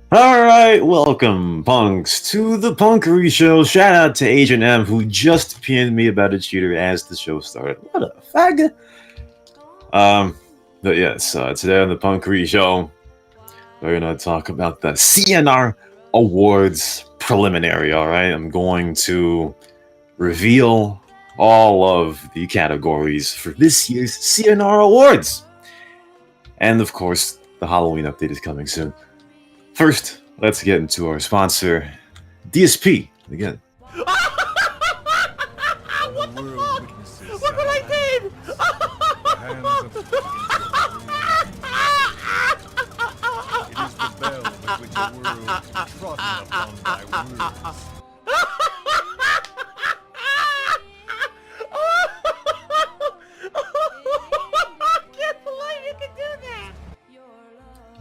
Alright, welcome, punks, to the Punkery Show. Shout out to Agent M, who just PN'd me about a cheater as the show started. What a fag. But yes, today on the Punkery Show, we're gonna talk about the CnR Awards preliminary, alright? I'm going to reveal all of the categories for this year's CnR Awards. And of course, the Halloween update is coming soon. First, let's get into our sponsor, DSP. Again. What the fuck? Look what I did!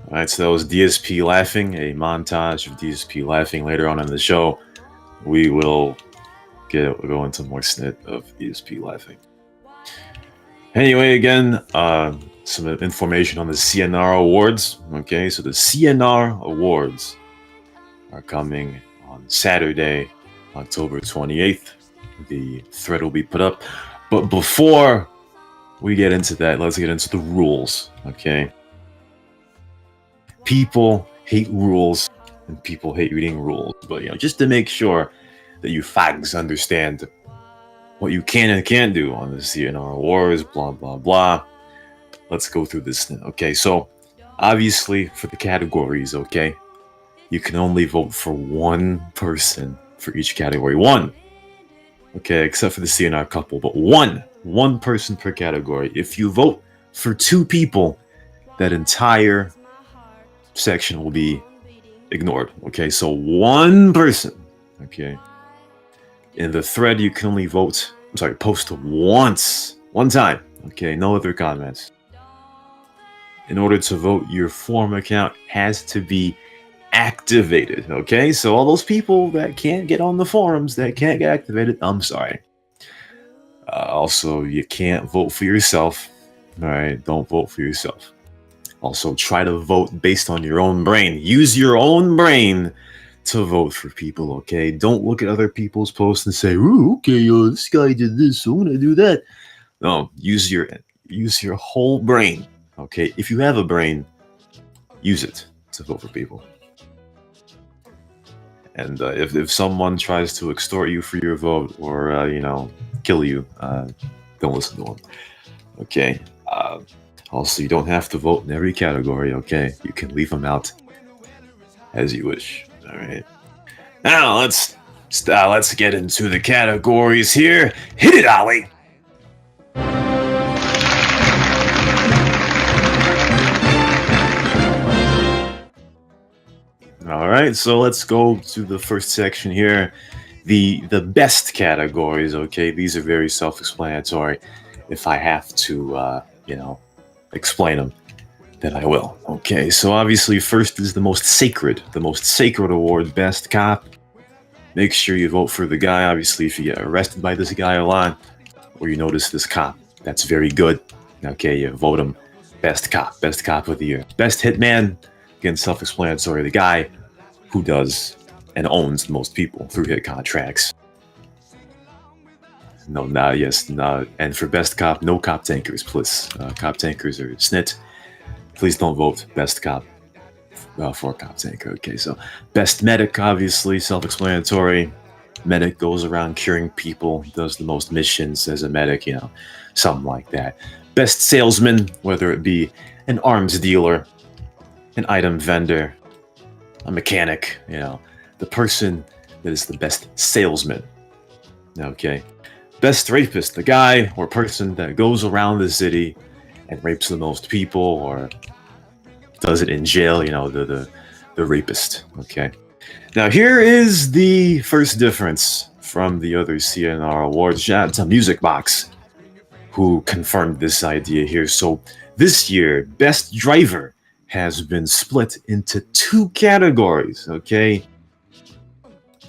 Alright, so that was DSP laughing, a montage of DSP laughing. Later on in the show, we will go into more snit of DSP laughing. Anyway, again, some information on the CnR Awards. Okay, so the CnR Awards are coming on Saturday, October 28th. The thread will be put up. But before we get into that, let's get into the rules, okay? People hate rules, and people hate reading rules. But, just to make sure that you fags understand what you can and can't do on the CnR Awards, blah, blah, blah. Let's go through this now. Okay, so obviously for the categories, okay, you can only vote for one person for each category. One. Okay, except for the CnR couple, but one person per category. If you vote for two people, that entire section will be ignored. Okay, so one person. Okay, in the thread you can only post once, one time. Okay, no other comments. In order to vote, your forum account has to be activated. Okay, so all those people that can't get on the forums, that can't get activated, I'm sorry. Also, you can't vote for yourself. All right, don't vote for yourself. Also, try to vote based on your own brain. Use your own brain to vote for people, okay? Don't look at other people's posts and say, "Ooh, okay, this guy did this, so I'm gonna do that." No, use your whole brain, okay? If you have a brain, use it to vote for people. And if someone tries to extort you for your vote or kill you, don't listen to them, okay? Also, you don't have to vote in every category, okay? You can leave them out as you wish. All right. Now let's get into the categories here. Hit it, Ollie. All right. So let's go to the first section here. The best categories. Okay, these are very self-explanatory. If I have to, explain them, then I will. Okay, so obviously first is the most sacred award, Best Cop. Make sure you vote for the guy. Obviously, if you get arrested by this guy a lot, or you notice this cop that's very good, okay, you vote him Best Cop of the year. Best Hitman, again, self-explanatory, the guy who does and owns the most people through hit contracts. And for Best Cop, no cop tankers, please. Cop tankers are snit. Please don't vote Best Cop for Cop Tanker. Okay, so Best Medic, obviously, self-explanatory. Medic goes around curing people, does the most missions as a medic, something like that. Best Salesman, whether it be an arms dealer, an item vendor, a mechanic, the person that is the best salesman. Okay. Best Rapist, the guy or person that goes around the city and rapes the most people or does it in jail, the rapist, okay? Now, here is the first difference from the other CnR Awards. Shout out to Music Box, who confirmed this idea here. So this year, Best Driver has been split into two categories, okay?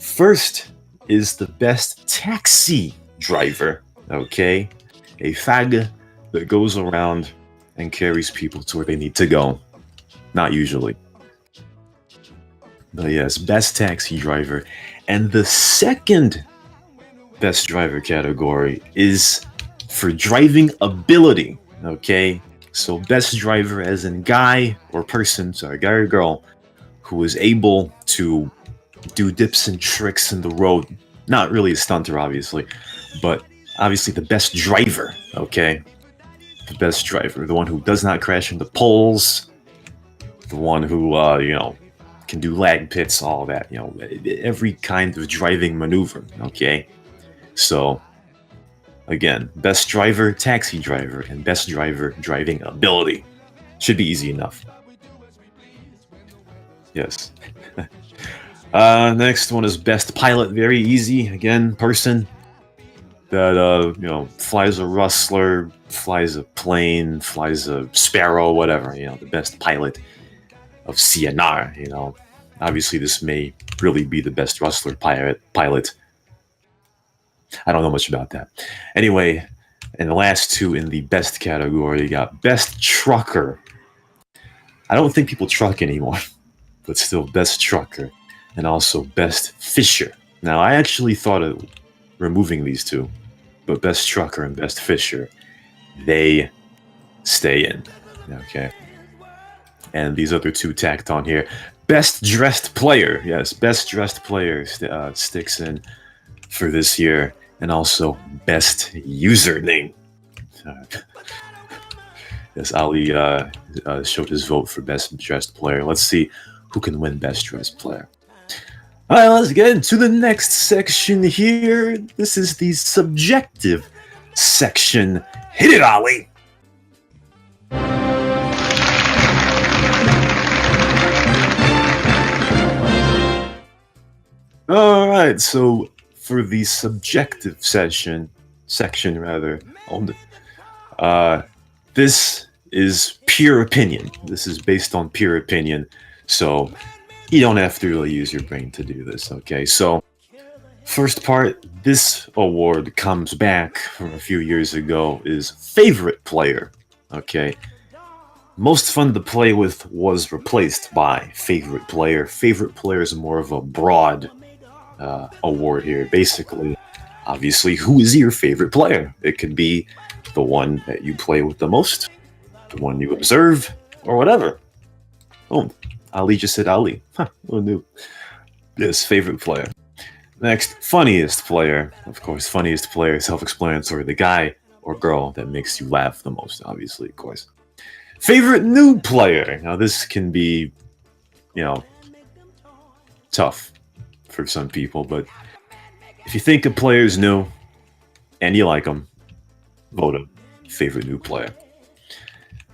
First is the Best Taxi Driver, okay? A fag that goes around and carries people to where they need to go. Not usually. Yes, best taxi driver. And the second best driver category is for driving ability. Okay, so best driver as in guy or person, sorry, guy or girl, who is able to do dips and tricks in the road. Not really a stunter, obviously, but obviously the best driver. Okay, the best driver, the one who does not crash into poles, the one who can do lag pits, all that, every kind of driving maneuver. Okay, so again, best driver, taxi driver, and best driver driving ability. Should be easy enough. Yes. Next one is best pilot. Very easy. Again, person that flies a rustler, flies a plane, flies a sparrow, whatever. The best pilot of CnR. Obviously, this may really be the best rustler pilot. I don't know much about that. Anyway, and the last two in the best category, you got best trucker. I don't think people truck anymore, but still best trucker, and also best fisher. Now, I actually thought of removing these two, but best trucker and best fisher, they stay in. Okay. And these other two tacked on here. Best dressed player. Yes, best dressed player sticks in for this year. And also best username. Yes, Ali showed his vote for best dressed player. Let's see who can win best dressed player. All right, let's get into the next section here. This is the subjective section. Hit it, Ali! All right, so for the subjective section, this is pure opinion. This is based on pure opinion, so you don't have to really use your brain to do this, okay? So, first part, this award comes back from a few years ago, is favorite player, okay? Most fun to play with was replaced by favorite player. Favorite player is more of a broad award here. Basically, obviously, who is your favorite player? It could be the one that you play with the most, the one you observe, or whatever. Oh, Ali just said Ali. Huh, who knew? Yes, favorite player. Next, funniest player. Of course, funniest player, self-explanatory. The guy or girl that makes you laugh the most, obviously, of course. Favorite new player. Now, this can be, tough for some people, but if you think a player's new and you like them, vote him favorite new player.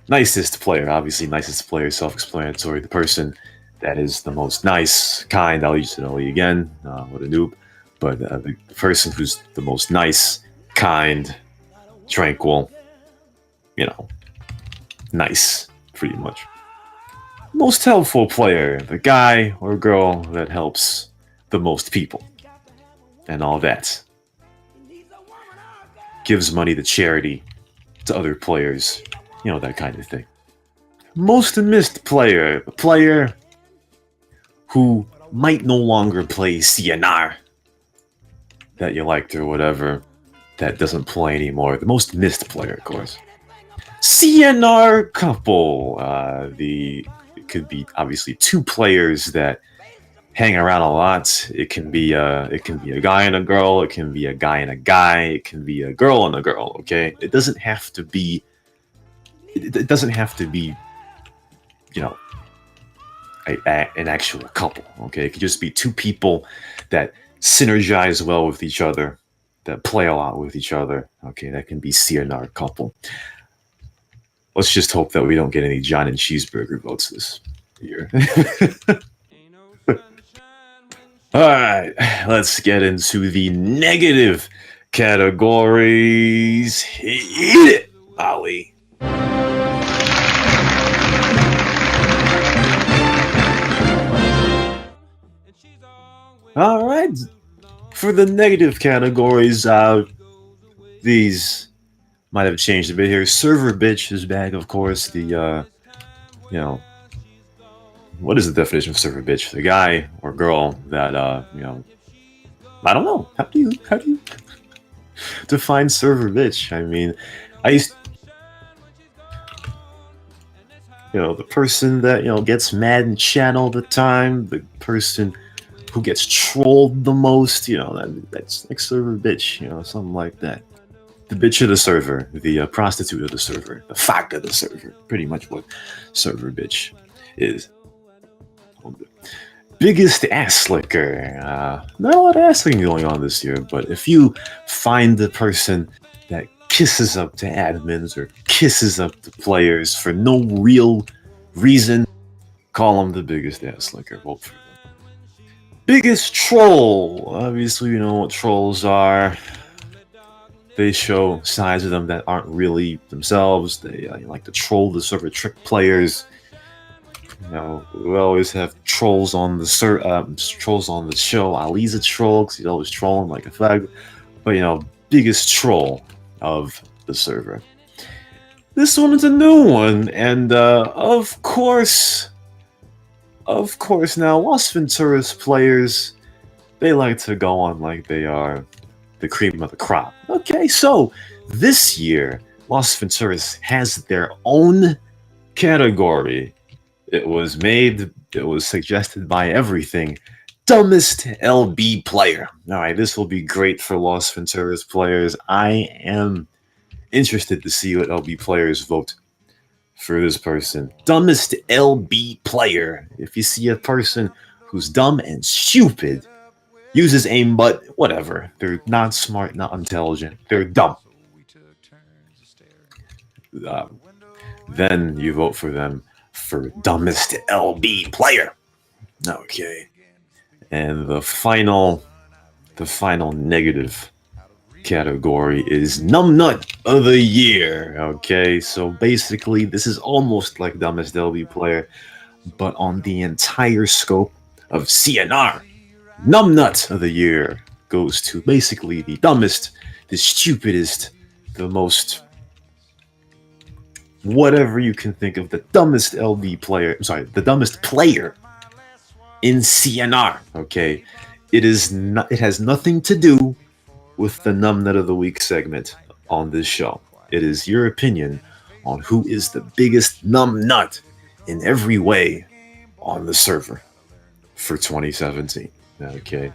Nicest player, obviously, nicest player, self-explanatory. The person that is the most nice, kind. I'll use it only again. What a noob. But the person who's the most nice, kind, tranquil, nice, pretty much. Most helpful player, the guy or girl that helps the most people. And all that. Gives money to charity, to other players, that kind of thing. Most missed player, a player who might no longer play CnR that you liked or whatever, that doesn't play anymore. The most missed player, of course. CnR couple. It could be obviously two players that hang around a lot. It can be a guy and a girl. It can be a guy and a guy. It can be a girl and a girl. Okay, it doesn't have to be. It doesn't have to be, an actual couple. Okay, it could just be two people that synergize well with each other, that play a lot with each other. Okay, that can be CnR couple. Let's just hope that we don't get any John and Cheeseburger votes this year. All right, let's get into the negative categories. Hit it, Ali. All right, for the negative categories, these might have changed a bit here. Server bitch is back, of course. The what is the definition of server bitch? The guy or girl that I don't know. How do you define server bitch? I mean, I used the person that gets mad in chat all the time, the person who gets trolled the most, that's like server bitch, something like that. The bitch of the server, the prostitute of the server, the fuck of the server, pretty much what server bitch is. Biggest ass licker. Not a lot of ass licking going on this year, but if you find the person that kisses up to admins or kisses up to players for no real reason, call them the biggest ass licker. Vote for them. Biggest troll. Obviously, you know what trolls are. They show sides of them that aren't really themselves. They like to troll the server, trick players. We always have trolls on the trolls on the show. Ali's a troll because he's always trolling like a fag. But biggest troll of the server. This one is a new one, and of course, now Las Venturas players, they like to go on like they are the cream of the crop. Okay, so this year, Las Venturas has their own category. It was suggested by everything. Dumbest LB player. Alright, this will be great for Las Venturas players. I am interested to see what LB players vote for this person. Dumbest LB player. If you see a person who's dumb and stupid, uses aimbot, whatever. They're not smart, not intelligent. They're dumb. Then you vote for them for dumbest LB player. Okay. And the final negative category is numbnut of the year. Okay, so basically this is almost like dumbest LB player, but on the entire scope of CnR. Numbnut of the year goes to basically the dumbest, the stupidest, the most whatever you can think of, the dumbest LB player. Sorry, the dumbest player in CnR. Okay, it has nothing to do with the numbnut of the week segment on this show. It is your opinion on who is the biggest numbnut in every way on the server for 2017. Okay.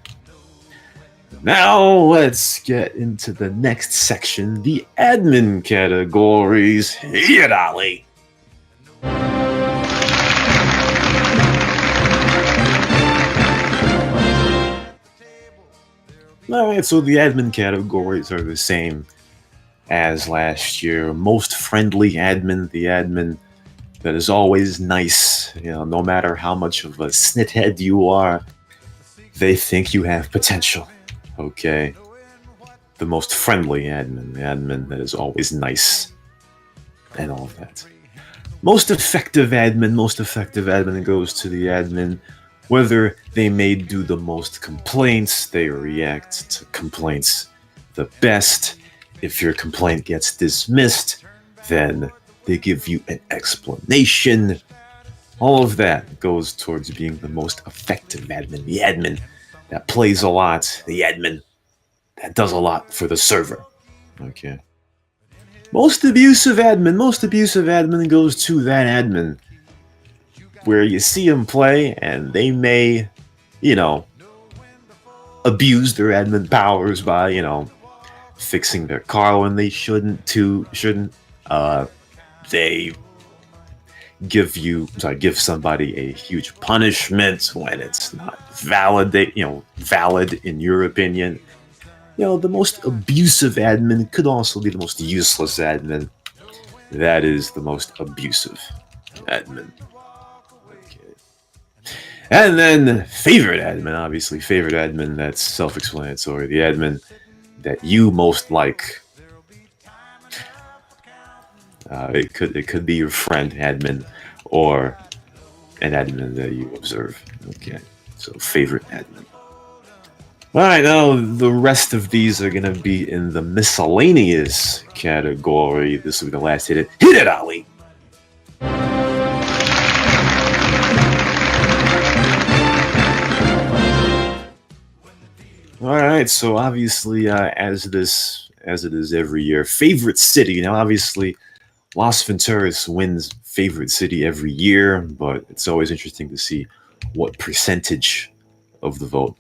Now let's get into the next section, the admin categories. Hit it, Ali. Alright, so the admin categories are the same as last year. Most friendly admin, the admin that is always nice, no matter how much of a snithead you are, they think you have potential. Okay. The most friendly admin, the admin that is always nice, and all of that. Most effective admin goes to the admin. Whether they may do the most complaints, they react to complaints the best. If your complaint gets dismissed, then they give you an explanation. All of that goes towards being the most effective admin. The admin that plays a lot. The admin that does a lot for the server. Okay. Most abusive admin goes to that admin where you see them play and they may, abuse their admin powers by, fixing their car when they shouldn't. They give somebody a huge punishment when it's not valid in your opinion. The most abusive admin could also be the most useless admin. That is the most abusive admin. Okay. And then favorite admin, obviously. Favorite admin, that's self-explanatory. The admin that you most like. It could be your friend admin or an admin that you observe. Okay, so favorite admin. All right, now the rest of these are gonna be in the miscellaneous category. This will be the last hit it, Ali. right, so obviously, as it is every year, favorite city. Now, obviously, Las Venturas wins favorite city every year, but it's always interesting to see what percentage of the vote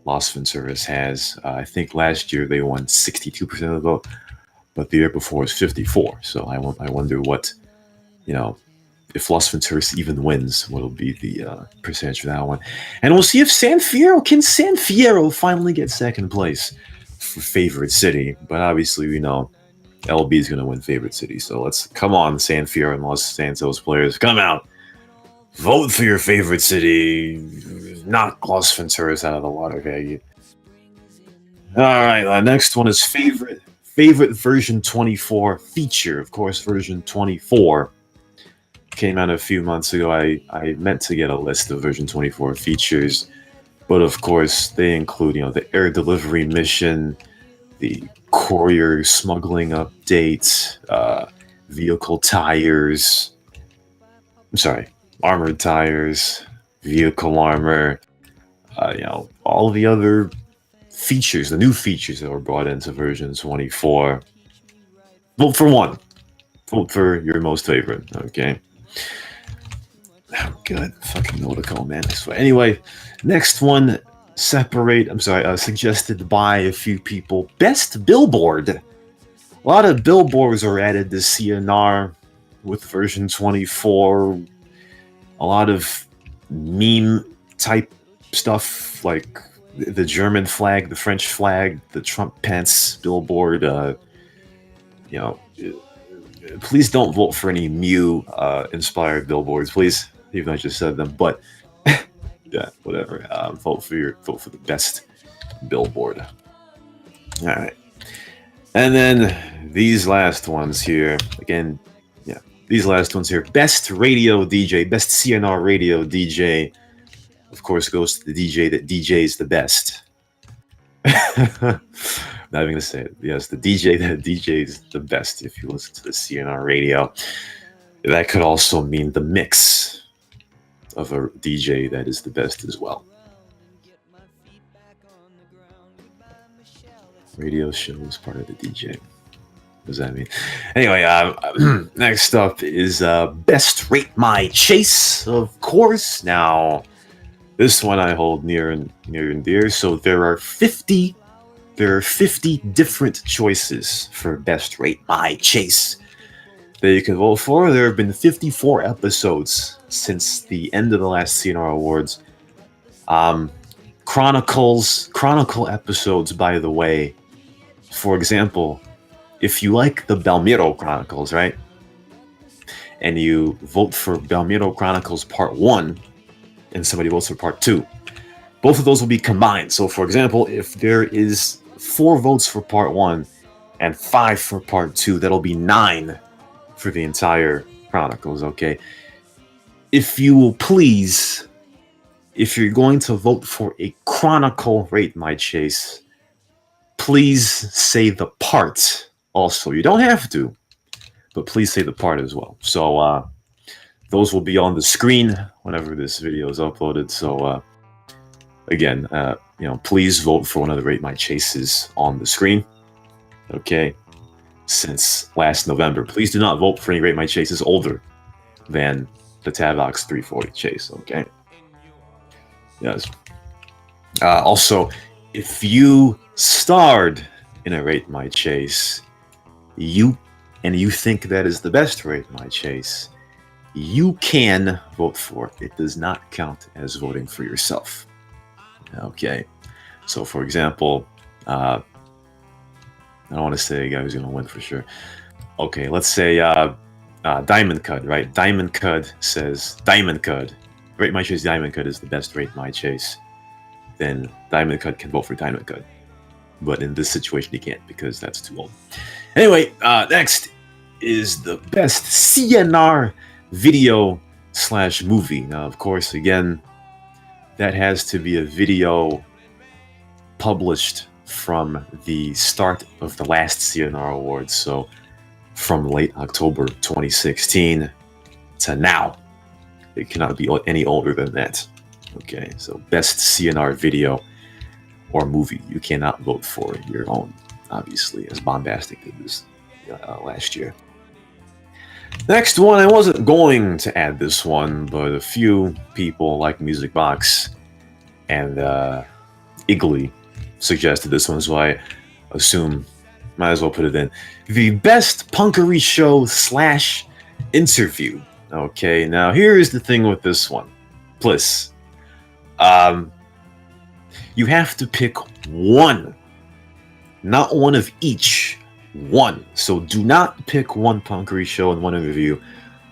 Las Venturas has. I think last year they won 62% of the vote, but the year before was 54. So I wonder what, if Las Venturas even wins, what'll be the percentage for that one. And we'll see if San Fierro finally get second place for favorite city. But obviously, we know LB is going to win favorite city. So let's come on, San Fierro and Los Santos players, come out, vote for your favorite city, knock Las Venturas out of the water, okay? All right, next one is favorite version 24 feature. Of course, version 24 came out a few months ago. I meant to get a list of version 24 features, but of course they include, the air delivery mission, the courier smuggling update, vehicle tires. Armored tires, vehicle armor. All the other features, the new features that were brought into version 24. Vote for one. Vote for your most favorite. Okay. Oh, good. Fucking Notico, man. I swear. Anyway, next one. Suggested by a few people. Best billboard. A lot of billboards are added to CnR with version 24. A lot of meme type stuff like the German flag, the French flag, the Trump Pence billboard. Please don't vote for any Mew inspired billboards, please. Even though I just said them, but yeah, whatever. Vote for the best billboard. All right, and then these last ones here again. Yeah, these last ones here. Best radio DJ, best CnR radio DJ. Of course, goes to the DJ that DJs the best. Not even gonna say it. Yes, the DJ that DJs the best. If you listen to the CnR radio, that could also mean the mix of a DJ that is the best as well. Radio show is part of the DJ. What does that mean? Anyway, next up is Best Rate My Chase, of course. Now, this one I hold near and dear. So there are 50 different choices for Best Rate My Chase that you can vote for. There have been 54 episodes since the end of the last CnR Awards. Chronicle episodes, by the way. For example, if you like the Belmiro Chronicles, right? And you vote for Belmiro Chronicles Part 1, and somebody votes for Part 2, both of those will be combined. So, for example, if there is 4 votes for Part 1 and 5 for Part 2, that'll be 9 for the entire Chronicles, okay? If you will please, if you're going to vote for a Chronicle Rate My Chase, please say the part also. You don't have to, but please say the part as well. So those will be on the screen whenever this video is uploaded. So again, please vote for one of the Rate My Chases on the screen. Okay, since last November, please do not vote for any Rate My Chases older than the Tavox 340 chase. Okay. Yes. Also, if you starred in a Rate My Chase, you think that is the best Rate My Chase, you can vote for it. It does not count as voting for yourself. Okay. So, for example, I don't want to say a guy who's going to win for sure. Okay, let's say Diamond Cud, right? Diamond Cud says Diamond Cud. Rate My Chase Diamond Cud is the best Rate My Chase. Then Diamond Cud can vote for Diamond Cud. But in this situation, he can't because that's too old. Anyway, next is the best CnR video/movie. Now, of course, again, that has to be a video published from the start of the last CnR Awards. So from late October 2016 to now. It cannot be any older than that. Okay, so best CnR video or movie. You cannot vote for your own, obviously, as Bombastic did this last year. Next one, I wasn't going to add this one, but a few people like Music Box and Iggly suggested this one, so I assume might as well put it in. The best punkery show / interview. Okay, now here is the thing with this one. Please. You have to pick one. Not one of each. One. So do not pick one punkery show and one interview.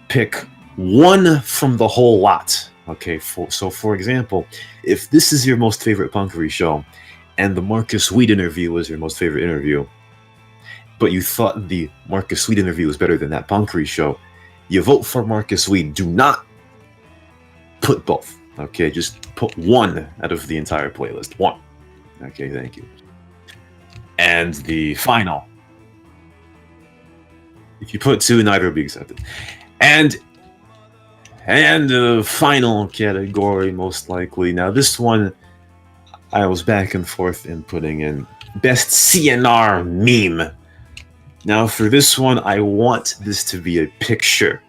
Pick one from the whole lot. Okay, so for example, if this is your most favorite punkery show, and the Marcus Weed interview was your most favorite interview, but you thought the Marcus Weed interview was better than that punkery show, you vote for Marcus Weed. Do not put both. Okay, just put one out of the entire playlist. One. Okay, thank you. And the final. If you put two, neither will be accepted. And the final category, most likely. Now, this one, I was back and forth in putting in best CnR meme. Now, for this one, I want this to be a picture.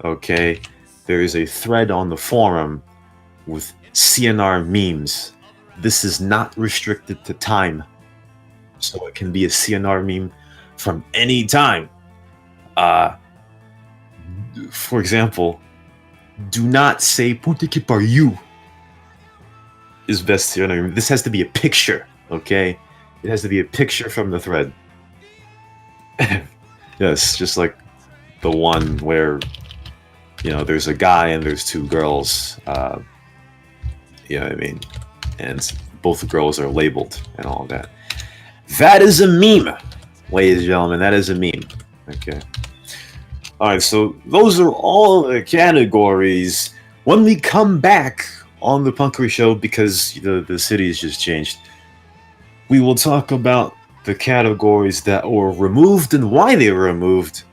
Okay? There is a thread on the forum with CnR memes. This is not restricted to time. So it can be a CnR meme from any time. For example, do not say Punkery par you is best CnR meme. This has to be a picture, okay? It has to be a picture from the thread. Yes, just like the one where, you know, there's a guy and there's two girls. You know what I mean? And both girls are labeled and all of that. That is a meme, ladies and gentlemen. That is a meme. Okay. All right, so those are all the categories. When we come back on the Punkery Show, because the city has just changed, we will talk about the categories that were removed and why they were removed,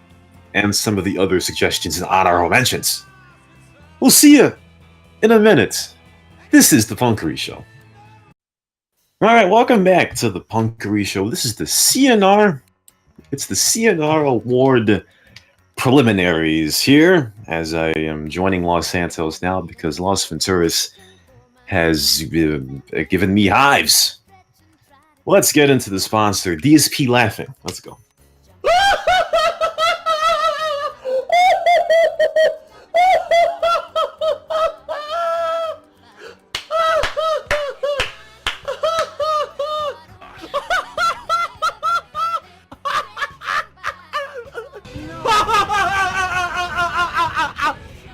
and some of the other suggestions and honorable mentions. We'll see you in a minute. This is the Punkery Show. All right, welcome back to the Punkery Show. This is the CnR. It's the CnR Award preliminaries here, as I am joining Los Santos now because Los Venturas has given me hives. Let's get into the sponsor, DSP Laughing. Let's go.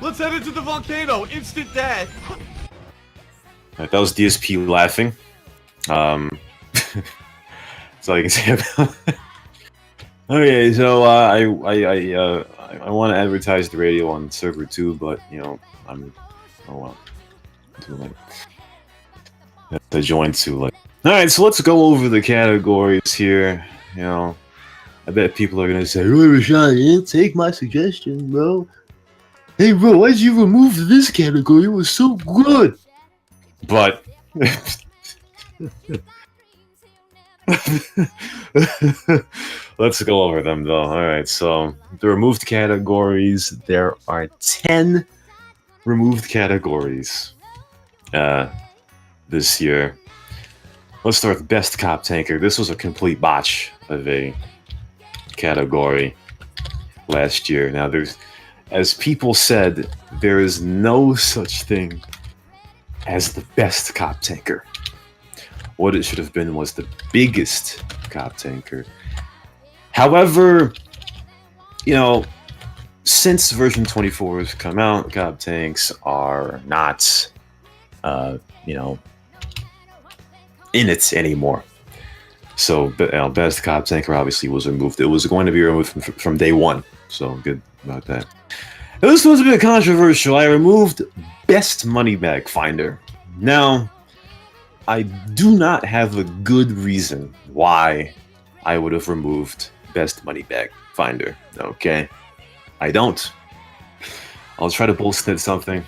Let's head into the volcano. Instant death. Right, that was DSP Laughing. That's all you can say about it. Okay, so I want to advertise the radio on server 2, but you know oh well, too late. I have to join too late. All right, so let's go over the categories here. You know, I bet people are gonna say, "Oh, Rashawn, you didn't take my suggestion, bro. Hey, bro, why'd you remove this category? It was so good." But let's go over them, though. All right, so the removed categories. There are 10 removed categories this year. Let's start with Best Cop Tanker. This was a complete botch of a category last year. Now, as people said, there is no such thing as the best cop tanker. What it should have been was the biggest cop tanker. However, you know, since version 24 has come out, cop tanks are not, you know, in it anymore. So, best cop tanker obviously was removed. It was going to be removed from day one. So good about that. Now, this one's a bit controversial. I removed best money bag finder. Now, I do not have a good reason why I would have removed best money bag finder. Okay, I don't. I'll try to bullshit something.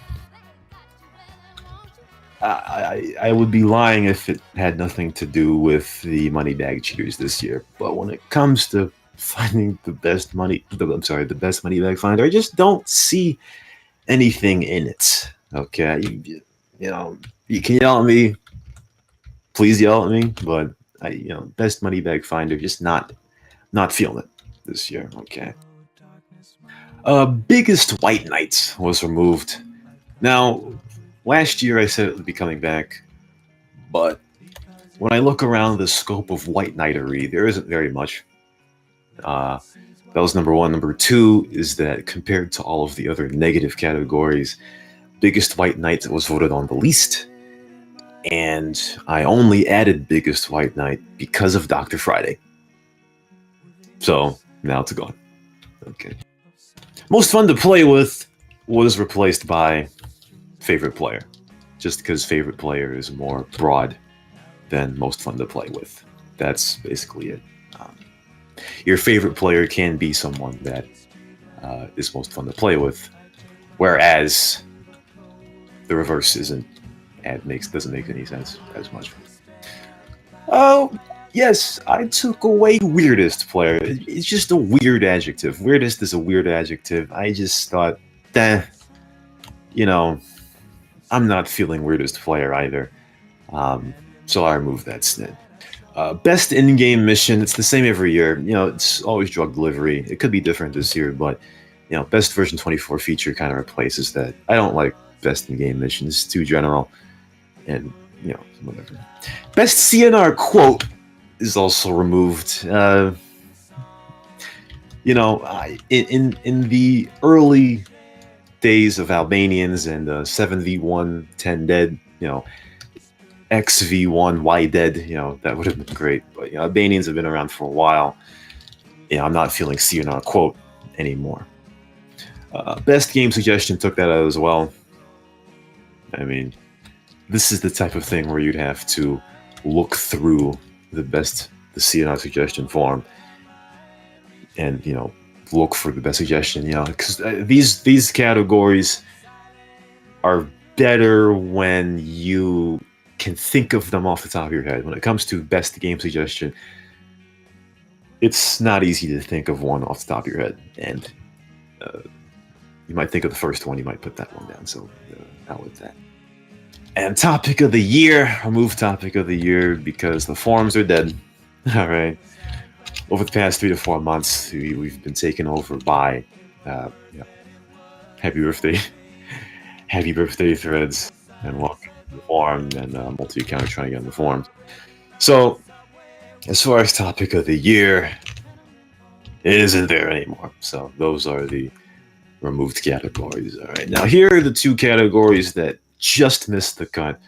I would be lying if it had nothing to do with the money bag cheaters this year. But when it comes to finding the best the best money bag finder, I just don't see anything in it. Okay, you know, you can yell at me, please yell at me, but best money bag finder, just not feeling it this year. Okay. Biggest White Knight was removed. Now, last year I said it would be coming back, but when I look around the scope of White Knighterry, there isn't very much. That was number one. Number two is that compared to all of the other negative categories, Biggest White Knight was voted on the least. And I only added Biggest White Knight because of Dr. Friday. So now it's gone. Okay. Most fun to play with was replaced by favorite player, just because favorite player is more broad than most fun to play with. That's basically it. Your favorite player can be someone that is most fun to play with, whereas the reverse doesn't make any sense as much. Oh, yes, I took away weirdest player. It's just a weird adjective. Weirdest is a weird adjective. I just thought, I'm not feeling weirdest player either. So I removed that snit. Best in-game mission, it's the same every year. It's always drug delivery. It could be different this year, but best version 24 feature kind of replaces that. I don't like best in-game missions. It's too general. And, whatever. Best CnR quote is also removed. In the early days of Albanians and 7v1, 10 dead, XV1, Y dead, that would have been great. But Albanians have been around for a while. I'm not feeling CnR quote anymore. Best game suggestion took that out as well. I mean, this is the type of thing where you'd have to look through the CnR suggestion form and, look for the best suggestion, because these categories are better when you can think of them off the top of your head. When it comes to best game suggestion, it's not easy to think of one off the top of your head, and you might think of the first one, you might put that one down, so out with that. And topic of the year, remove topic of the year because the forums are dead. All right. Over the past 3 to 4 months, we've been taken over by happy birthday threads and welcome to the forum and multi-account trying to get on the forum. So, as far as topic of the year, it isn't there anymore. So those are the removed categories. All right. Now here are the two categories that just missed the cut.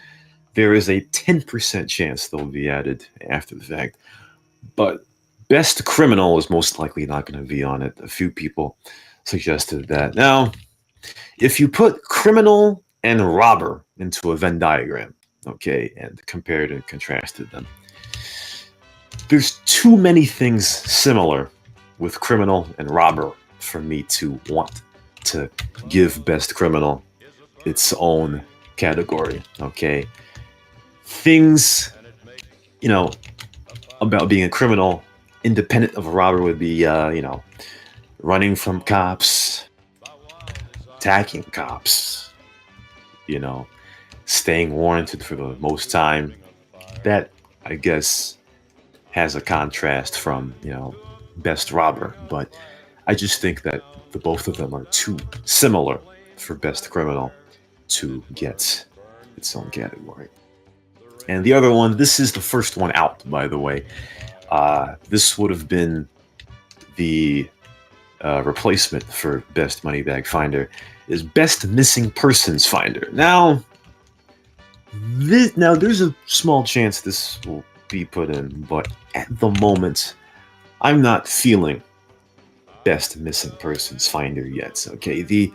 There is a 10% chance they'll be added after the fact, but best criminal is most likely not going to be on it. A few people suggested that. Now, if you put criminal and robber into a Venn diagram, okay, and compared and contrasted them, there's too many things similar with criminal and robber for me to want to give best criminal its own category. Okay, things about being a criminal independent of a robber would be running from cops, attacking cops, staying warranted for the most time. That, I guess, has a contrast from best robber, but I just think that the both of them are too similar for best criminal to get its own category. And the other one, this is the first one out, by the way. This would have been the replacement for best money bag finder, is best missing persons finder. Now there's a small chance this will be put in, but at the moment, I'm not feeling best missing persons finder yet. Okay, the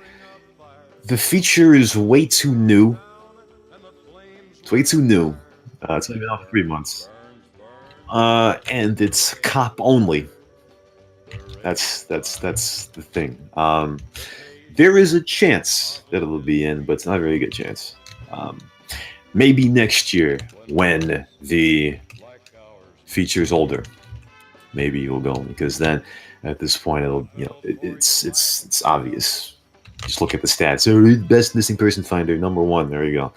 feature is way too new. It's way too new. It's only been out for 3 months. And it's cop only. That's the thing. There is a chance that it'll be in, but it's not a very good chance. maybe next year when the feature's older, maybe you'll go, because then at this point it's obvious. Just look at the stats. Best missing person finder, #1. There you go.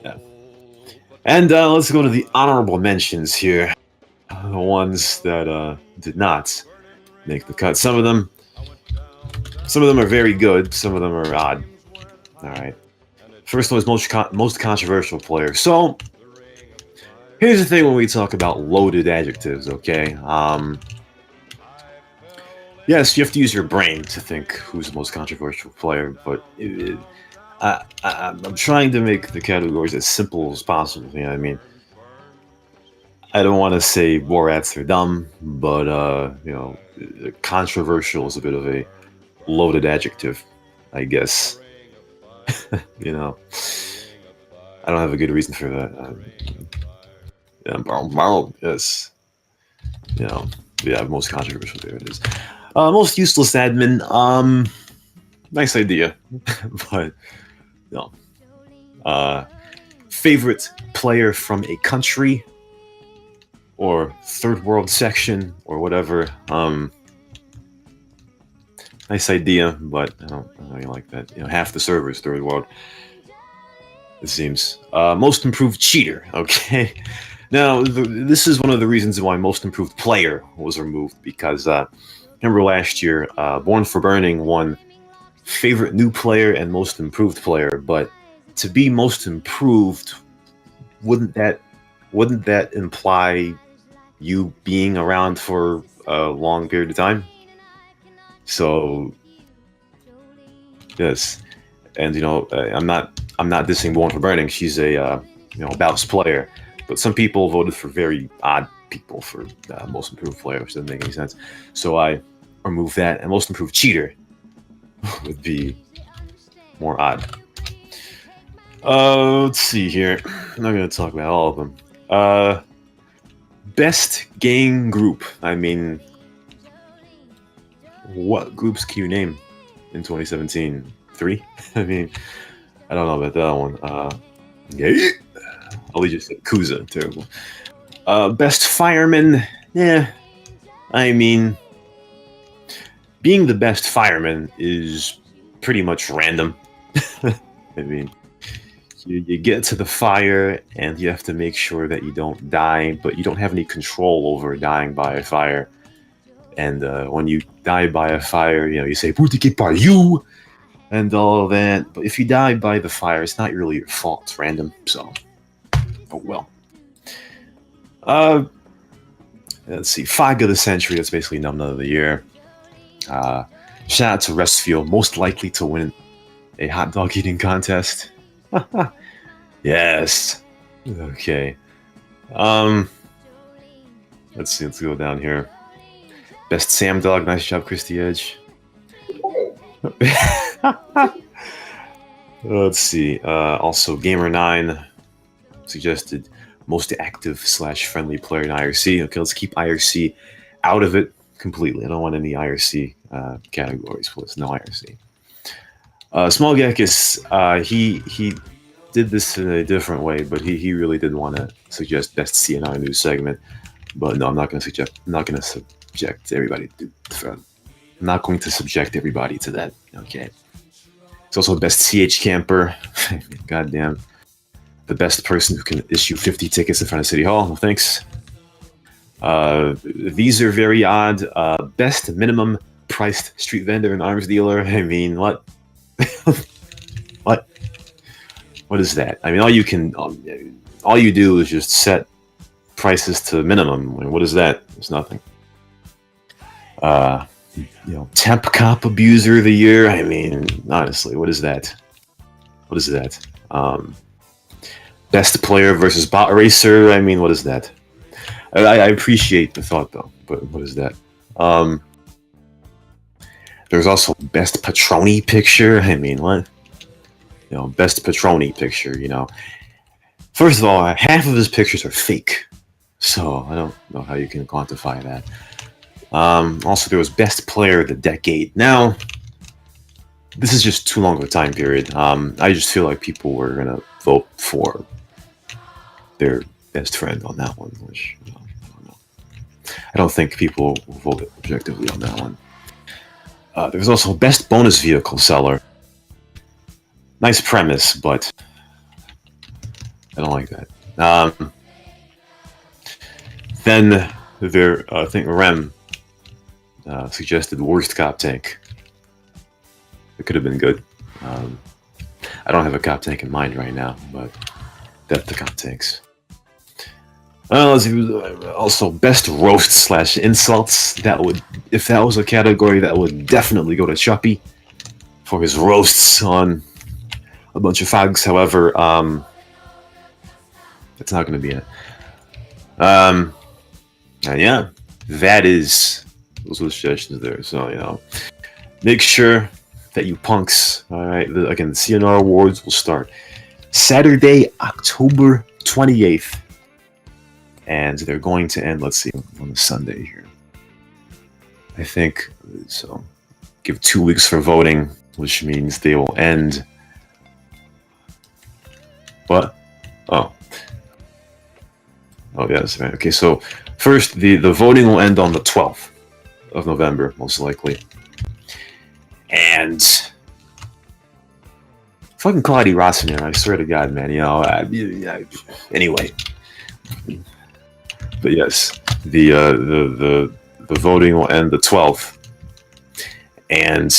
Yeah. And let's go to the honorable mentions here. The ones that did not make the cut. Some of them are very good. Some of them are odd. All right. First one is most controversial player. So here's the thing when we talk about loaded adjectives. Okay. Yes, you have to use your brain to think who's the most controversial player, but I'm trying to make the categories as simple as possible. You know what I mean? I don't want to say Borats are dumb, but controversial is a bit of a loaded adjective, I guess. You know, I don't have a good reason for that. Yes. Most controversial. There it is. Most useless admin. Nice idea, but no. Favorite player from a country or third world section or whatever. Nice idea, but I don't really like that. Half the server is third world, it seems. Most improved cheater. Okay. Now, this is one of the reasons why most improved player was removed, because remember last year, Born for Burning won favorite new player and most improved player, but to be most improved, wouldn't that imply you being around for a long period of time? So yes, and I'm not dissing Born for Burning. She's a Bouts player, but some people voted for very odd people for most improved player, which doesn't make any sense. So I remove that, and most improved cheater would be more odd. Let's see here. I'm not going to talk about all of them. Best gang group. I mean, what groups can you name in 2017? 3? I mean, I don't know about that one. Yeah. I'll just say Kuza. Terrible. Best fireman. Yeah. I mean, being the best fireman is pretty much random. I mean, you get to the fire and you have to make sure that you don't die, but you don't have any control over dying by a fire. And when you die by a fire, you say "Boutique par you" and all that. But if you die by the fire, it's not really your fault. It's random. So, oh well. Let's see. Fag of the century. That's basically Numbnut of the year. Shout out to Restfield, most likely to win a hot dog eating contest. Yes. Okay. Let's see. Let's go down here. Best Sam Dog. Nice job, Christy Edge. Let's see. Also, Gamer9 suggested most active / friendly player in IRC. Okay, let's keep IRC out of it completely. I don't want any IRC categories. Please, no IRC. Small Gekis, he did this in a different way, but he really did want to suggest best CnR news segment. But no, I'm not going to subject everybody to. I'm not going to subject everybody to that. Okay. It's also best CH camper. Goddamn. The best person who can issue 50 tickets in front of City Hall. No thanks. These are very odd. Best minimum priced street vendor and arms dealer. I mean, what? What is that? I mean, all you do is just set prices to minimum. I mean, what is that? It's nothing. Temp cop abuser of the year. I mean, honestly, what is that? What is that? Best player versus bot racer. I mean, what is that? I appreciate the thought though, but what is that? There's also best Patroni picture. I mean, what? Best Patroni picture. First of all, half of his pictures are fake, so I don't know how you can quantify that. Also, there was best player of the decade. Now, this is just too long of a time period. I just feel like people were gonna vote for their best friend on that one, which I don't know. I don't think people will vote objectively on that one. There's also best bonus vehicle seller. Nice premise, but I don't like that. Then I think Rem suggested worst cop tank. It could have been good. I don't have a cop tank in mind right now, but that's the cop tanks. Let's see, also best roast / insults. That would, if that was a category, that would definitely go to Chuppy for his roasts on a bunch of fags. However, it's not going to be it. And yeah, those are the suggestions there. So make sure that you punks. All right, again, the CnR Awards will start Saturday, October 28th. And they're going to end, let's see, on a Sunday here. I think so. Give 2 weeks for voting, which means they will end. What? Oh, yes, right. Okay, so first, the voting will end on the 12th of November, most likely. And fucking Claudia Rossinier, I swear to God, man. Anyway. But yes, the voting will end the 12th, and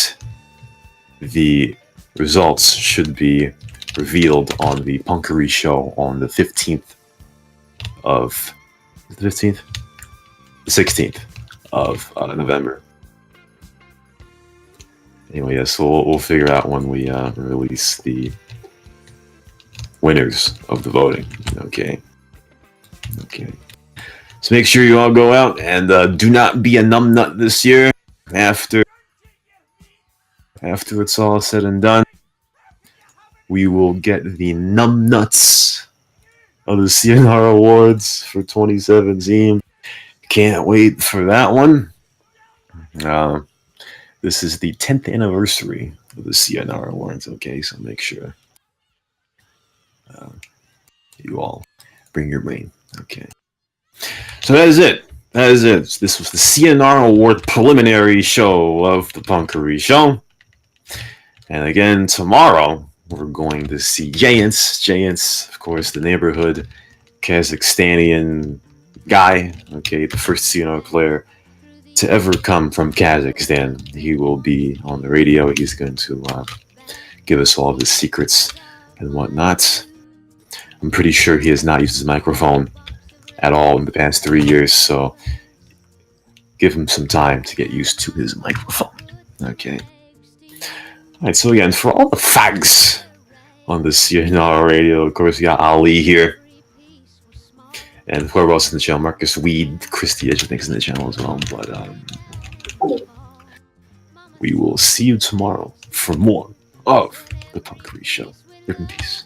the results should be revealed on the Punkery show on the 15th of the 15th, the 16th of November. Anyway, yes, we'll figure out when we release the winners of the voting. Okay. So make sure you all go out and do not be a numbnut this year. After it's all said and done, we will get the numbnuts of the CnR Awards for 2017. Can't wait for that one. This is the 10th anniversary of the CnR Awards, okay? So make sure you all bring your brain, okay? So that is it. This was the CnR Award preliminary show of the Punkery show. And again, tomorrow, we're going to see Giants, of course, the neighborhood Kazakhstanian guy, okay, the first CnR player to ever come from Kazakhstan. He will be on the radio. He's going to give us all of his secrets and whatnot. I'm pretty sure he has not used his microphone at all in the past 3 years, so give him some time to get used to his microphone. Okay. Alright, so again, for all the fags on the CnR radio, of course, we got Ali here. And whoever else in the channel, Marcus Weed, Christy Edge, I think is in the channel as well. But we will see you tomorrow for more of the Punkery Show. Rip in peace.